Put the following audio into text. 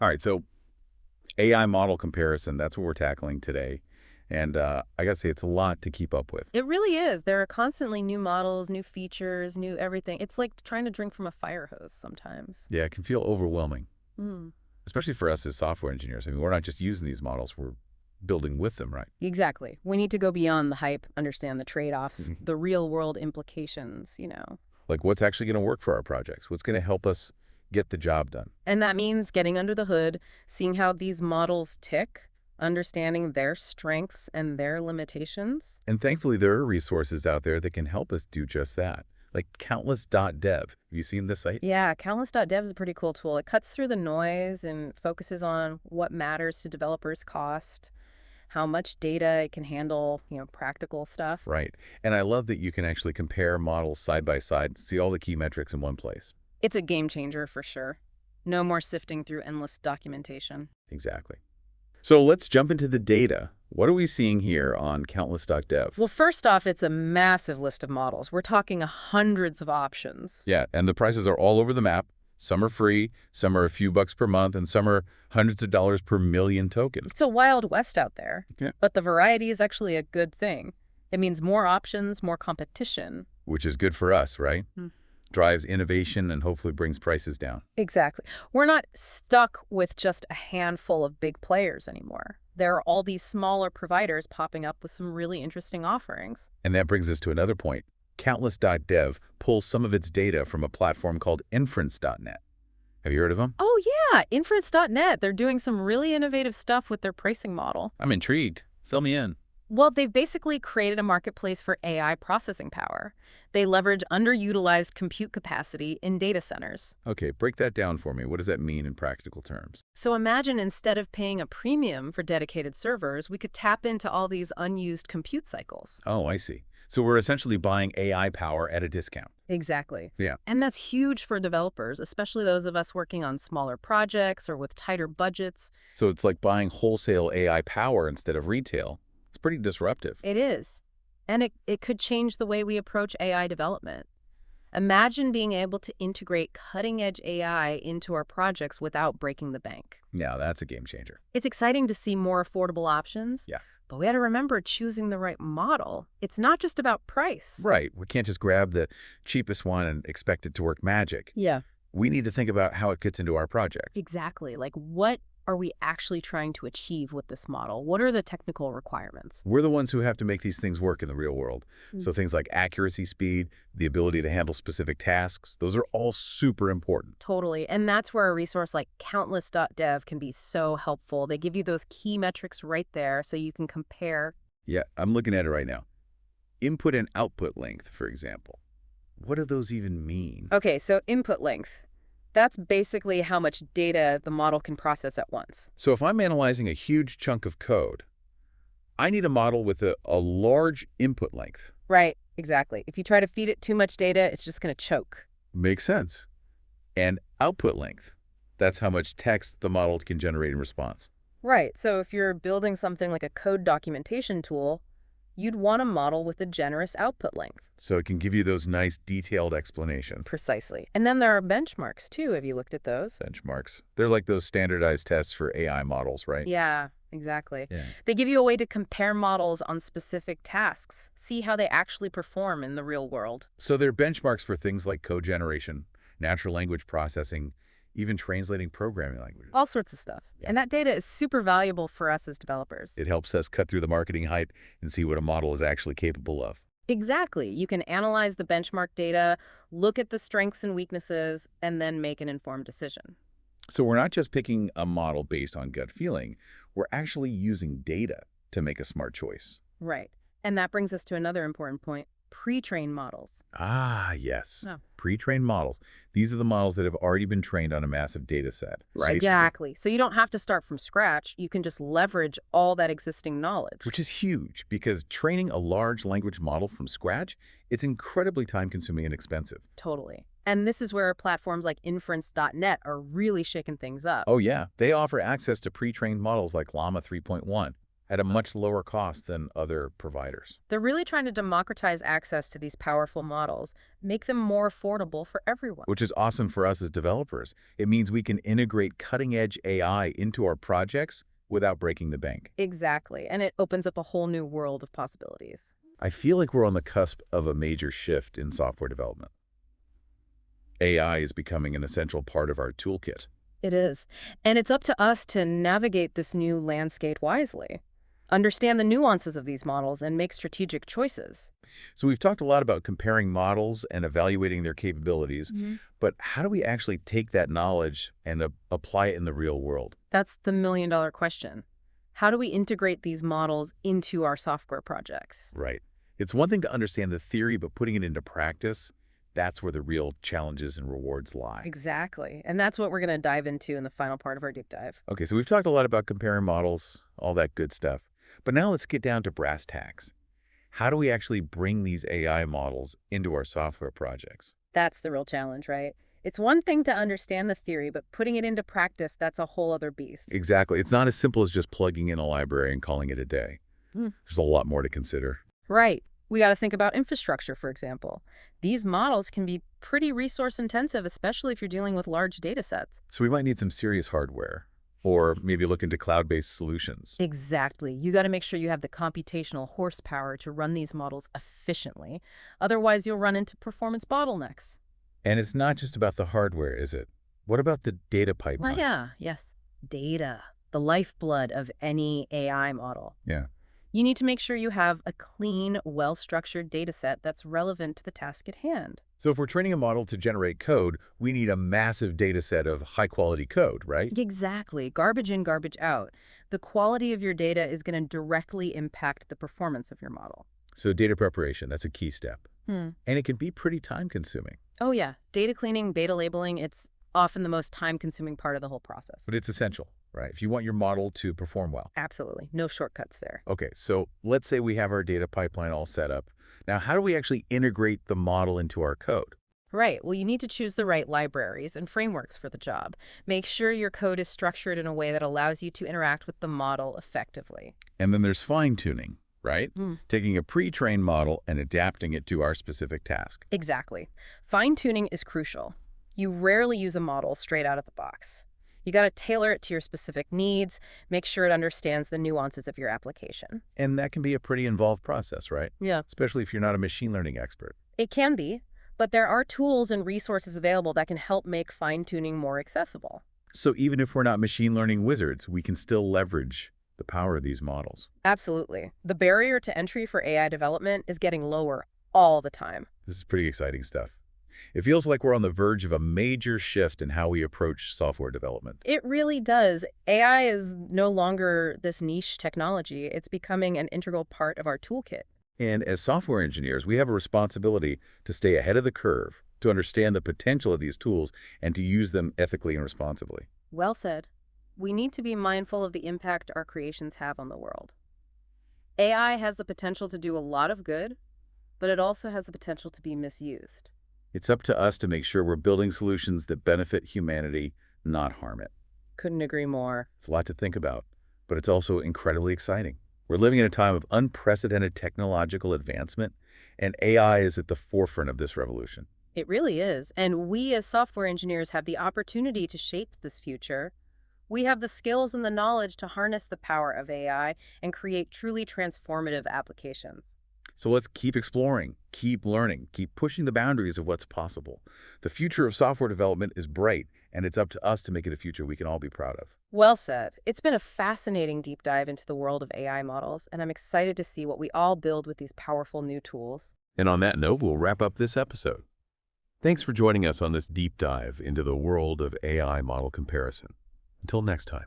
All right, so AI model comparison, that's what we're tackling today. And I got to say, it's a lot to keep up with. It really is. There are constantly new models, new features, new everything. It's like trying to drink from a fire hose sometimes. Yeah, it can feel overwhelming, Mm. especially for us as software engineers. I mean, we're not just using these models, we're building with them, right? Exactly. We need to go beyond the hype, understand the trade-offs, Mhm. the real-world implications. Like what's actually going to work for our projects? What's going to help us get the job done? And that means getting under the hood, seeing how these models tick, understanding their strengths and their limitations. And thankfully, there are resources out there that can help us do just that, like countless.dev. Have you seen this site? Yeah, countless.dev is a pretty cool tool. It cuts through the noise and focuses on what matters to developers' cost, how much data it can handle, practical stuff. Right. And I love that you can actually compare models side by side, see all the key metrics in one place. It's a game changer for sure. No more sifting through endless documentation. Exactly. So let's jump into the data. What are we seeing here on countless.dev? Well, first off, it's a massive list of models. We're talking hundreds of options. Yeah, and the prices are all over the map. Some are free, some are a few bucks per month, and some are hundreds of dollars per million tokens. It's a wild west out there, Yeah. but the variety is actually a good thing. It means more options, more competition. Which is good for us, right? Hmm. Drives innovation and hopefully brings prices down. Exactly. We're not stuck with just a handful of big players anymore. There are all these smaller providers popping up with some really interesting offerings. And that brings us to another point. Countless.dev pulls some of its data from a platform called inference.net. Have you heard of them? Oh, yeah, inference.net. They're doing some really innovative stuff with their pricing model. I'm intrigued. Fill me in. Well, they've basically created a marketplace for AI processing power. They leverage underutilized compute capacity in data centers. Okay, break that down for me. What does that mean in practical terms? So imagine instead of paying a premium for dedicated servers, we could tap into all these unused compute cycles. Oh, I see. So we're essentially buying AI power at a discount. Exactly. Yeah. And that's huge for developers, especially those of us working on smaller projects or with tighter budgets. So it's like buying wholesale AI power instead of retail. It's pretty disruptive. It is. And it could change the way we approach AI development. Imagine being able to integrate cutting-edge AI into our projects without breaking the bank. Now that's a game changer. It's exciting to see more affordable options, Yeah. but we got to remember choosing the right model. It's not just about price. Right. We can't just grab the cheapest one and expect it to work magic. Yeah. We need to think about how it fits into our project. Exactly. Like, what are we actually trying to achieve with this model? What are the technical requirements? We're the ones who have to make these things work in the real world. Mm. So things like accuracy, speed, the ability to handle specific tasks, those are all super important. Totally. And that's where a resource like countless.dev can be so helpful. They give you those key metrics right there so you can compare. Yeah, I'm looking at it right now. Input and output length, for example. What do those even mean? Okay, so input length. That's basically how much data the model can process at once. So if I'm analyzing a huge chunk of code, I need a model with a large input length. Right, exactly. If you try to feed it too much data, it's just going to choke. Makes sense. And output length. That's how much text the model can generate in response. Right, so if you're building something like a code documentation tool, you'd want a model with a generous output length. So it can give you those nice detailed explanations. Precisely. And then there are benchmarks, too. Have you looked at those? Benchmarks. They're like those standardized tests for AI models, right? Yeah, exactly. Yeah. They give you a way to compare models on specific tasks, see how they actually perform in the real world. So they're benchmarks for things like code generation, natural language processing, even translating programming languages. All sorts of stuff. Yeah. And that data is super valuable for us as developers. It helps us cut through the marketing hype and see what a model is actually capable of. Exactly. You can analyze the benchmark data, look at the strengths and weaknesses, and then make an informed decision. So we're not just picking a model based on gut feeling. We're actually using data to make a smart choice. Right. And that brings us to another important point. Pre-trained models. Ah, yes. Oh. Pre-trained models. These are the models that have already been trained on a massive data set, right? Exactly. So you don't have to start from scratch. You can just leverage all that existing knowledge. Which is huge because training a large language model from scratch, it's incredibly time-consuming and expensive. Totally. And this is where platforms like inference.net are really shaking things up. Oh, yeah. They offer access to pre-trained models like Llama 3.1. at a much lower cost than other providers. They're really trying to democratize access to these powerful models, make them more affordable for everyone. Which is awesome for us as developers. It means we can integrate cutting-edge AI into our projects without breaking the bank. Exactly. And it opens up a whole new world of possibilities. I feel like we're on the cusp of a major shift in software development. AI is becoming an essential part of our toolkit. It is. And it's up to us to navigate this new landscape wisely, understand the nuances of these models, and make strategic choices. So we've talked a lot about comparing models and evaluating their capabilities, but how do we actually take that knowledge and apply it in the real world? That's the million-dollar question. How do we integrate these models into our software projects? Right. It's one thing to understand the theory, but putting it into practice, that's where the real challenges and rewards lie. Exactly. And that's what we're going to dive into in the final part of our deep dive. Okay, so we've talked a lot about comparing models, all that good stuff. But now let's get down to brass tacks. How do we actually bring these AI models into our software projects? That's the real challenge, right? It's one thing to understand the theory, but putting it into practice, that's a whole other beast. Exactly. It's not as simple as just plugging in a library and calling it a day. Hmm. There's a lot more to consider. Right. We got to think about infrastructure, for example. These models can be pretty resource intensive, especially if you're dealing with large data sets. So we might need some serious hardware, or maybe look into cloud-based solutions. Exactly. You got to make sure you have the computational horsepower to run these models efficiently. Otherwise, you'll run into performance bottlenecks. And it's not just about the hardware, is it? What about the data pipeline? Yes. Data, the lifeblood of any AI model. Yeah. You need to make sure you have a clean, well-structured data set that's relevant to the task at hand. So if we're training a model to generate code, we need a massive data set of high-quality code, right? Exactly. Garbage in, garbage out. The quality of your data is going to directly impact the performance of your model. So data preparation, that's a key step. Hmm. And it can be pretty time-consuming. Oh, yeah. Data cleaning, beta labeling, it's often the most time-consuming part of the whole process. But it's essential, right? If you want your model to perform well. Absolutely. No shortcuts there. Okay, so let's say we have our data pipeline all set up. Now, how do we actually integrate the model into our code? Right. Well, you need to choose the right libraries and frameworks for the job. Make sure your code is structured in a way that allows you to interact with the model effectively. And then there's fine-tuning, right? Hmm. Taking a pre-trained model and adapting it to our specific task. Exactly. Fine-tuning is crucial. You rarely use a model straight out of the box. You got to tailor it to your specific needs, make sure it understands the nuances of your application. And that can be a pretty involved process, right? Yeah. Especially if you're not a machine learning expert. It can be, but there are tools and resources available that can help make fine-tuning more accessible. So even if we're not machine learning wizards, we can still leverage the power of these models. Absolutely. The barrier to entry for AI development is getting lower all the time. This is pretty exciting stuff. It feels like we're on the verge of a major shift in how we approach software development. It really does. AI is no longer this niche technology. It's becoming an integral part of our toolkit. And as software engineers, we have a responsibility to stay ahead of the curve, to understand the potential of these tools, and to use them ethically and responsibly. Well said. We need to be mindful of the impact our creations have on the world. AI has the potential to do a lot of good, but it also has the potential to be misused. It's up to us to make sure we're building solutions that benefit humanity, not harm it. Couldn't agree more. It's a lot to think about, but it's also incredibly exciting. We're living in a time of unprecedented technological advancement, and AI is at the forefront of this revolution. It really is. And we as software engineers have the opportunity to shape this future. We have the skills and the knowledge to harness the power of AI and create truly transformative applications. So let's keep exploring, keep learning, keep pushing the boundaries of what's possible. The future of software development is bright, and it's up to us to make it a future we can all be proud of. Well said. It's been a fascinating deep dive into the world of AI models, and I'm excited to see what we all build with these powerful new tools. And on that note, we'll wrap up this episode. Thanks for joining us on this deep dive into the world of AI model comparison. Until next time.